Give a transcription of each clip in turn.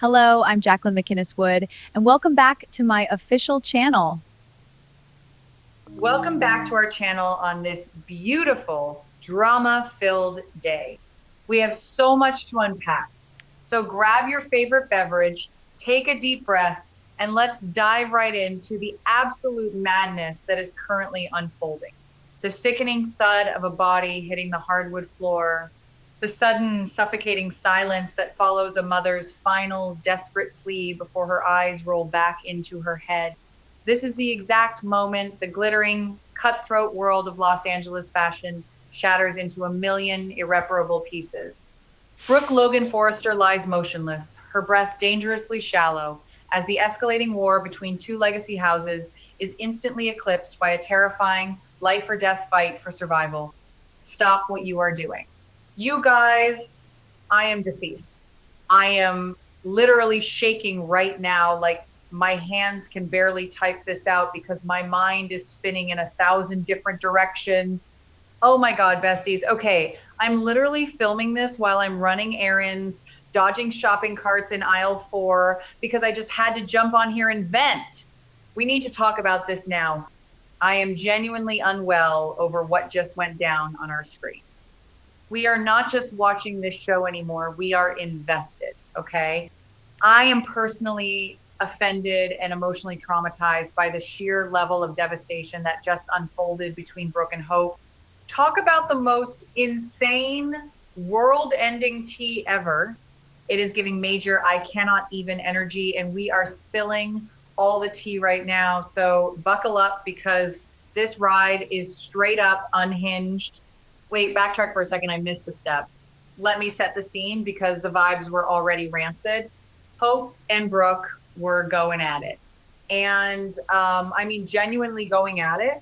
Hello, I'm Jacqueline McInnes Wood, and welcome back to my official channel. Welcome back to our channel on this beautiful drama-filled day. We have so much to unpack. So grab your favorite beverage, take a deep breath, and let's dive right into the absolute madness that is currently unfolding. The sickening thud of a body hitting the hardwood floor, the sudden suffocating silence that follows a mother's final desperate plea before her eyes roll back into her head. This is the exact moment the glittering, cutthroat world of Los Angeles fashion shatters into a million irreparable pieces. Brooke Logan Forrester lies motionless, her breath dangerously shallow, as the escalating war between two legacy houses is instantly eclipsed by a terrifying life or death fight for survival. Stop what you are doing. You guys, I am deceased. I am literally shaking right now, like my hands can barely type this out because my mind is spinning in 1,000 different directions. Oh my God, besties. Okay, I'm literally filming this while I'm running errands, dodging shopping carts in aisle 4 because I just had to jump on here and vent. We need to talk about this now. I am genuinely unwell over what just went down on our screens. We are not just watching this show anymore, we are invested, okay? I am personally offended and emotionally traumatized by the sheer level of devastation that just unfolded between Brooke and Hope. Talk about the most insane, world ending tea ever. It is giving major I cannot even energy, and we are spilling all the tea right now. So buckle up because this ride is straight up unhinged. Wait, backtrack for a second. I missed a step. Let me set the scene because the vibes were already rancid. Hope and Brooke were going at it. And I mean, genuinely going at it.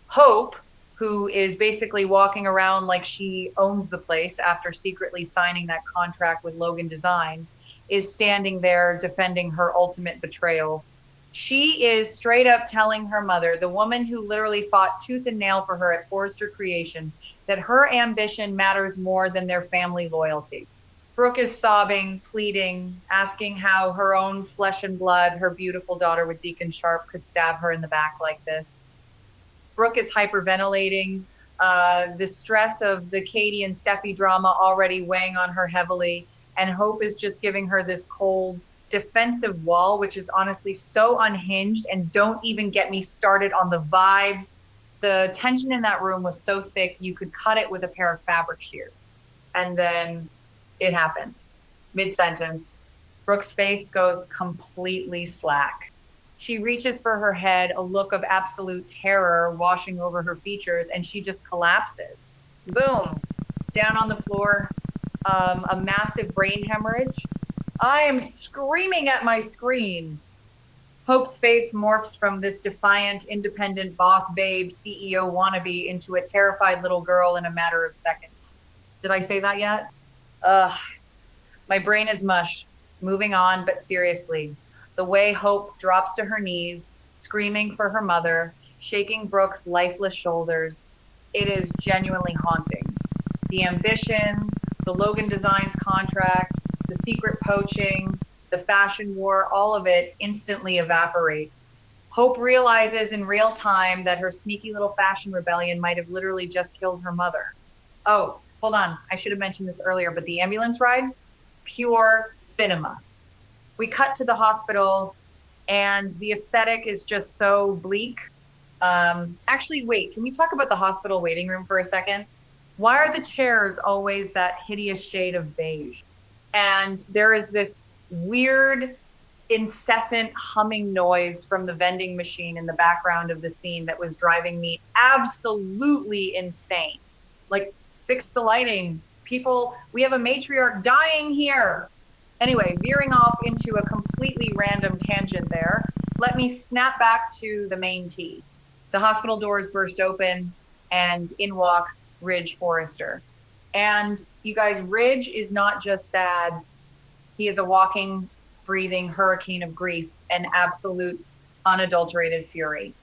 Hope, who is basically walking around like she owns the place after secretly signing that contract with Logan Designs, is standing there defending her ultimate betrayal. She is straight up telling her mother, the woman who literally fought tooth and nail for her at Forrester Creations, that her ambition matters more than their family loyalty. Brooke is sobbing, pleading, asking how her own flesh and blood, her beautiful daughter with Deacon Sharp, could stab her in the back like this. Brooke is hyperventilating. The stress of the Katie and Steffi drama already weighing on her heavily. And Hope is just giving her this cold, defensive wall, which is honestly so unhinged. And don't even get me started on the vibes. The tension in that room was so thick, you could cut it with a pair of fabric shears. And then it happens. Mid sentence, Brooke's face goes completely slack. She reaches for her head, a look of absolute terror washing over her features, and she just collapses. Boom, down on the floor, a massive brain hemorrhage. I am screaming at my screen. Hope's face morphs from this defiant, independent boss babe, CEO wannabe into a terrified little girl in a matter of seconds. Did I say that yet? Ugh, my brain is mush. Moving on, but seriously, the way Hope drops to her knees, screaming for her mother, shaking Brooke's lifeless shoulders, it is genuinely haunting. The ambition, the Logan Designs contract, the secret poaching, the fashion war, all of it instantly evaporates. Hope realizes in real time that her sneaky little fashion rebellion might have literally just killed her mother. Oh, hold on. I should have mentioned this earlier, but the ambulance ride, pure cinema. We cut to the hospital, and the aesthetic is just so bleak. Actually, wait, can we talk about the hospital waiting room for a second? Why are the chairs always that hideous shade of beige? And there is this weird, incessant humming noise from the vending machine in the background of the scene that was driving me absolutely insane. Like, fix the lighting. People, we have a matriarch dying here. Anyway, veering off into a completely random tangent there, let me snap back to the main tea. The hospital doors burst open, and in walks Ridge Forrester. And you guys, Ridge is not just sad, he is a walking, breathing hurricane of grief and absolute unadulterated fury.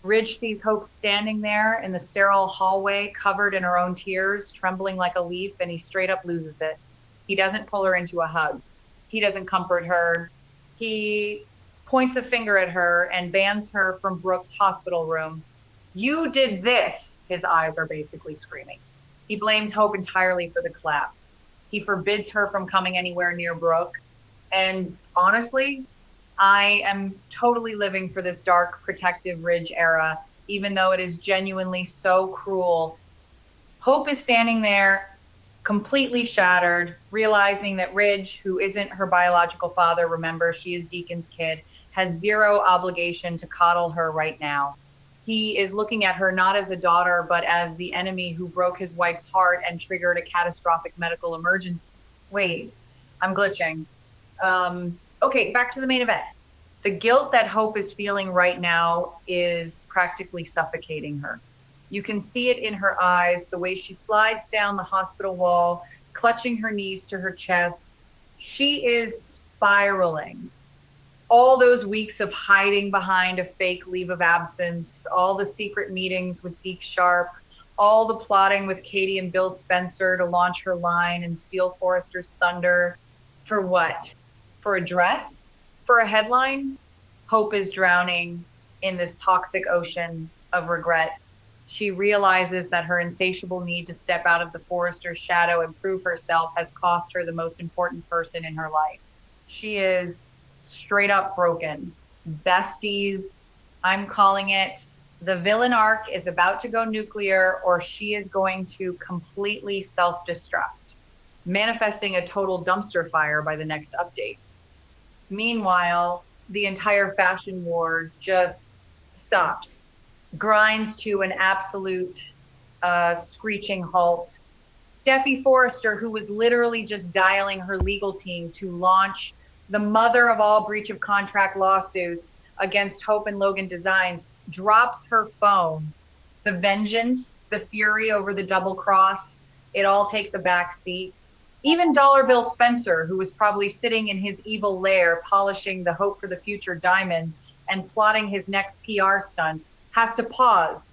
Ridge sees Hope standing there in the sterile hallway, covered in her own tears, trembling like a leaf, and he straight up loses it. He doesn't pull her into a hug. He doesn't comfort her. He points a finger at her and bans her from Brooke's hospital room. You did this, his eyes are basically screaming. He blames Hope entirely for the collapse. He forbids her from coming anywhere near Brooke. And honestly, I am totally living for this dark, protective Ridge era, even though it is genuinely so cruel. Hope is standing there completely shattered, realizing that Ridge, who isn't her biological father, remember, she is Deacon's kid, has zero obligation to coddle her right now. He is looking at her not as a daughter, but as the enemy who broke his wife's heart and triggered a catastrophic medical emergency. Wait, I'm glitching. Okay, back to the main event. The guilt that Hope is feeling right now is practically suffocating her. You can see it in her eyes, the way she slides down the hospital wall, clutching her knees to her chest. She is spiraling. All those weeks of hiding behind a fake leave of absence, all the secret meetings with Deke Sharp, all the plotting with Katie and Bill Spencer to launch her line and steal Forrester's thunder. For what? For a dress? For a headline? Hope is drowning in this toxic ocean of regret. She realizes that her insatiable need to step out of the Forrester's shadow and prove herself has cost her the most important person in her life. She is straight up broken. Besties, I'm calling it. The villain arc is about to go nuclear, or she is going to completely self destruct, manifesting a total dumpster fire by the next update. Meanwhile, the entire fashion war just stops, grinds to an absolute screeching halt. Steffi Forrester, who was literally just dialing her legal team to launch the mother of all breach of contract lawsuits against Hope and Logan Designs, drops her phone. The vengeance, the fury over the double cross, it all takes a back seat. Even Dollar Bill Spencer, who was probably sitting in his evil lair polishing the Hope for the Future diamond and plotting his next PR stunt, has to pause.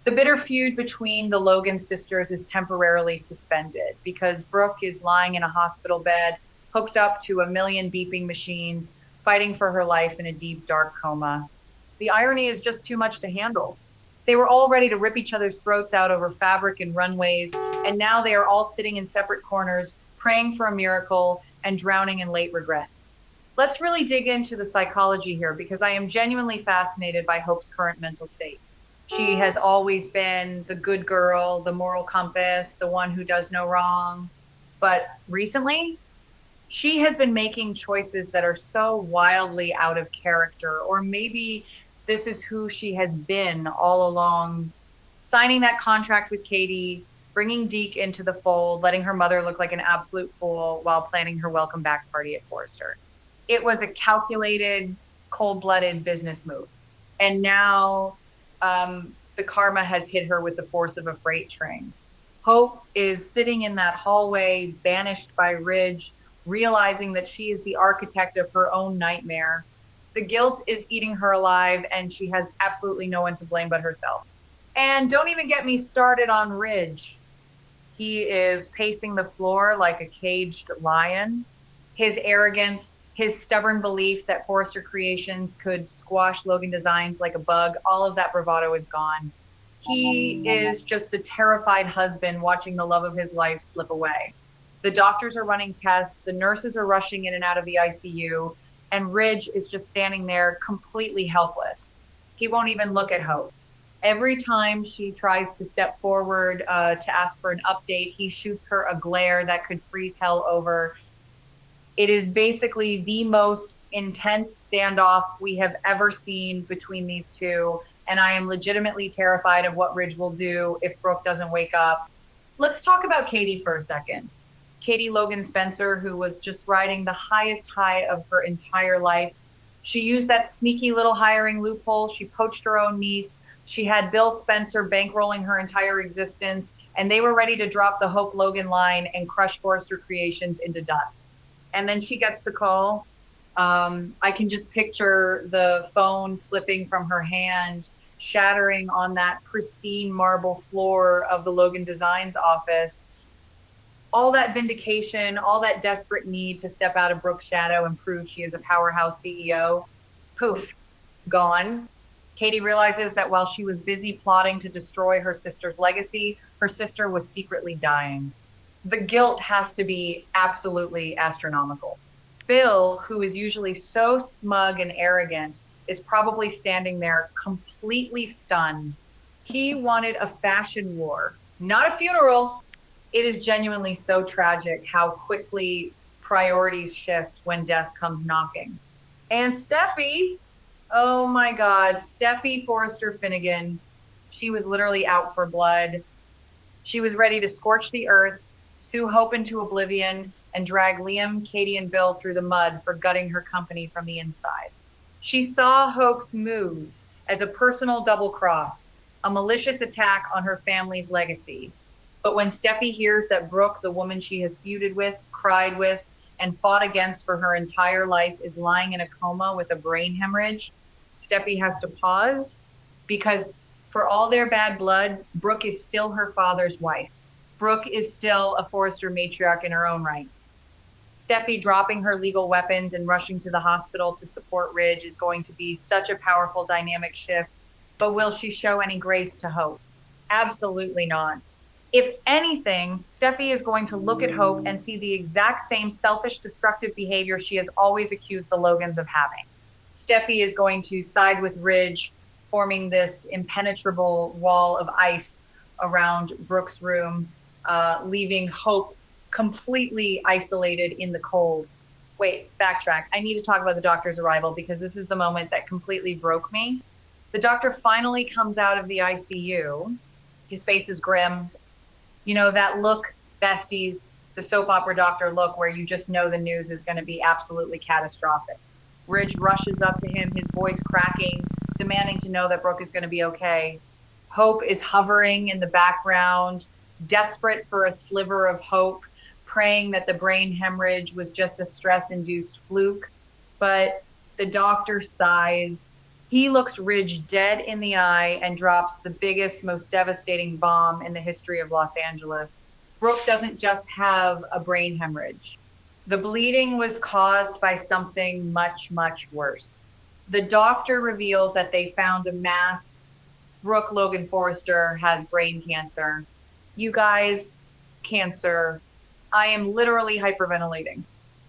The bitter feud between the Logan sisters is temporarily suspended because Brooke is lying in a hospital bed, hooked up to a million beeping machines, fighting for her life in a deep, dark coma. The irony is just too much to handle. They were all ready to rip each other's throats out over fabric and runways, and now they are all sitting in separate corners, praying for a miracle and drowning in late regrets. Let's really dig into the psychology here because I am genuinely fascinated by Hope's current mental state. She has always been the good girl, the moral compass, the one who does no wrong. But recently, she has been making choices that are so wildly out of character, or maybe this is who she has been all along. Signing that contract with Katie, bringing Deke into the fold, letting her mother look like an absolute fool while planning her welcome back party at Forrester. It was a calculated, cold-blooded business move. And now the karma has hit her with the force of a freight train. Hope is sitting in that hallway, banished by Ridge, realizing that she is the architect of her own nightmare. The guilt is eating her alive, and she has absolutely no one to blame but herself. And don't even get me started on Ridge. He is pacing the floor like a caged lion. His arrogance, his stubborn belief that Forrester Creations could squash Logan Designs like a bug, all of that bravado is gone. He is just a terrified husband watching the love of his life slip away. The doctors are running tests, the nurses are rushing in and out of the ICU, and Ridge is just standing there completely helpless. He won't even look at Hope. Every time she tries to step forward to ask for an update, he shoots her a glare that could freeze hell over. It is basically the most intense standoff we have ever seen between these two, and I am legitimately terrified of what Ridge will do if Brooke doesn't wake up. Let's talk about Katie for a second. Katie Logan Spencer, who was just riding the highest high of her entire life. She used that sneaky little hiring loophole. She poached her own niece. She had Bill Spencer bankrolling her entire existence, and they were ready to drop the Hope Logan line and crush Forrester Creations into dust. And then she gets the call. I can just picture the phone slipping from her hand, shattering on that pristine marble floor of the Logan Designs office. All that vindication, all that desperate need to step out of Brooke's shadow and prove she is a powerhouse CEO, poof, gone. Katie realizes that while she was busy plotting to destroy her sister's legacy, her sister was secretly dying. The guilt has to be absolutely astronomical. Bill, who is usually so smug and arrogant, is probably standing there completely stunned. He wanted a fashion war, not a funeral. It is genuinely so tragic how quickly priorities shift when death comes knocking. And Steffi, oh my God, Steffi Forrester Finnegan, she was literally out for blood. She was ready to scorch the earth, sue Hope into oblivion, and drag Liam, Katie, and Bill through the mud for gutting her company from the inside. She saw Hope's move as a personal double cross, a malicious attack on her family's legacy. But when Steffi hears that Brooke, the woman she has feuded with, cried with, and fought against for her entire life, is lying in a coma with a brain hemorrhage, Steffi has to pause because for all their bad blood, Brooke is still her father's wife. Brooke is still a Forrester matriarch in her own right. Steffi dropping her legal weapons and rushing to the hospital to support Ridge is going to be such a powerful dynamic shift. But will she show any grace to Hope? Absolutely not. If anything, Steffi is going to look at Hope and see the exact same selfish, destructive behavior she has always accused the Logans of having. Steffi is going to side with Ridge, forming this impenetrable wall of ice around Brooke's room, leaving Hope completely isolated in the cold. Wait, backtrack. I need to talk about the doctor's arrival because this is the moment that completely broke me. The doctor finally comes out of the ICU. His face is grim. You know, that look, besties, the soap opera doctor look where you just know the news is going to be absolutely catastrophic. Ridge rushes up to him, his voice cracking, demanding to know that Brooke is going to be okay. Hope is hovering in the background, desperate for a sliver of hope, praying that the brain hemorrhage was just a stress-induced fluke. But the doctor sighs. He looks Ridge dead in the eye and drops the biggest, most devastating bomb in the history of Los Angeles. Brooke doesn't just have a brain hemorrhage. The bleeding was caused by something much, much worse. The doctor reveals that they found a mass. Brooke Logan Forrester has brain cancer. You guys, cancer. I am literally hyperventilating.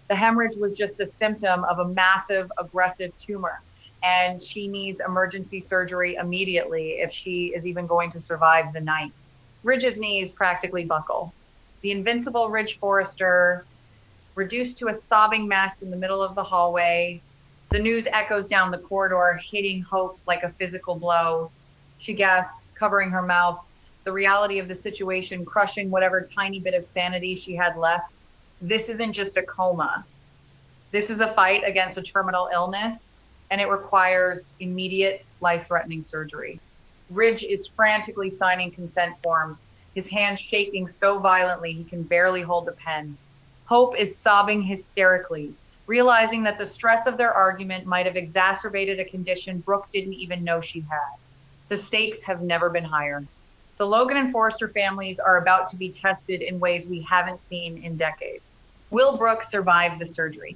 The hemorrhage was just a symptom of a massive, aggressive tumor, and she needs emergency surgery immediately if she is even going to survive the night. Ridge's knees practically buckle. The invincible Ridge Forrester, reduced to a sobbing mess in the middle of the hallway. The news echoes down the corridor, hitting Hope like a physical blow. She gasps, covering her mouth, the reality of the situation crushing whatever tiny bit of sanity she had left. This isn't just a coma. This is a fight against a terminal illness, and it requires immediate life-threatening surgery. Ridge is frantically signing consent forms, his hands shaking so violently he can barely hold the pen. Hope is sobbing hysterically, realizing that the stress of their argument might have exacerbated a condition Brooke didn't even know she had. The stakes have never been higher. The Logan and Forrester families are about to be tested in ways we haven't seen in decades. Will Brooke survive the surgery?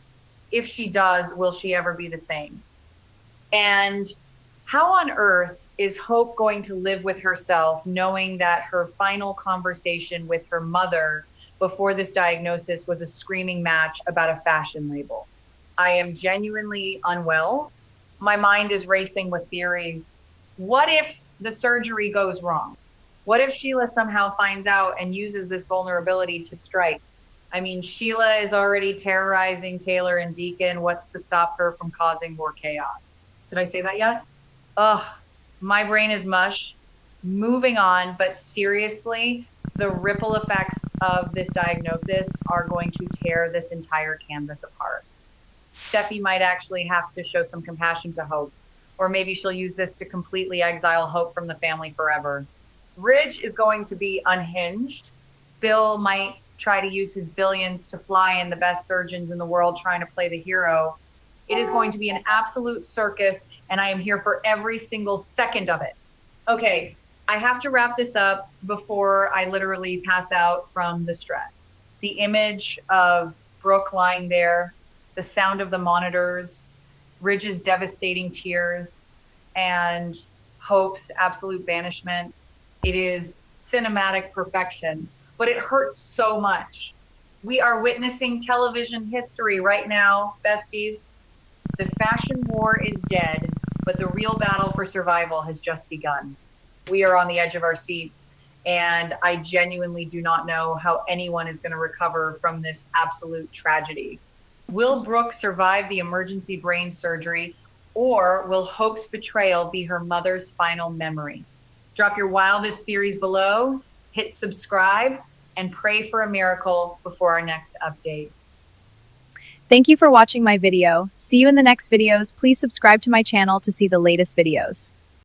If she does, will she ever be the same? And how on earth is Hope going to live with herself, knowing that her final conversation with her mother before this diagnosis was a screaming match about a fashion label? I am genuinely unwell. My mind is racing with theories. What if the surgery goes wrong? What if Sheila somehow finds out and uses this vulnerability to strike? I mean, Sheila is already terrorizing Taylor and Deacon. What's to stop her from causing more chaos? Did I say that yet? Ugh, my brain is mush. Moving on, but seriously, the ripple effects of this diagnosis are going to tear this entire canvas apart. Steffi might actually have to show some compassion to Hope, or maybe she'll use this to completely exile Hope from the family forever. Ridge is going to be unhinged. Bill might try to use his billions to fly in the best surgeons in the world trying to play the hero. It is going to be an absolute circus, and I am here for every single second of it. Okay, I have to wrap this up before I literally pass out from the stress. The image of Brooke lying there, the sound of the monitors, Ridge's devastating tears, and Hope's absolute banishment. It is cinematic perfection, but it hurts so much. We are witnessing television history right now, besties. The fashion war is dead, but the real battle for survival has just begun. We are on the edge of our seats, and I genuinely do not know how anyone is going to recover from this absolute tragedy. Will Brooke survive the emergency brain surgery, or will Hope's betrayal be her mother's final memory? Drop your wildest theories below, hit subscribe, and pray for a miracle before our next update. Thank you for watching my video. See you in the next videos. Please subscribe to my channel to see the latest videos.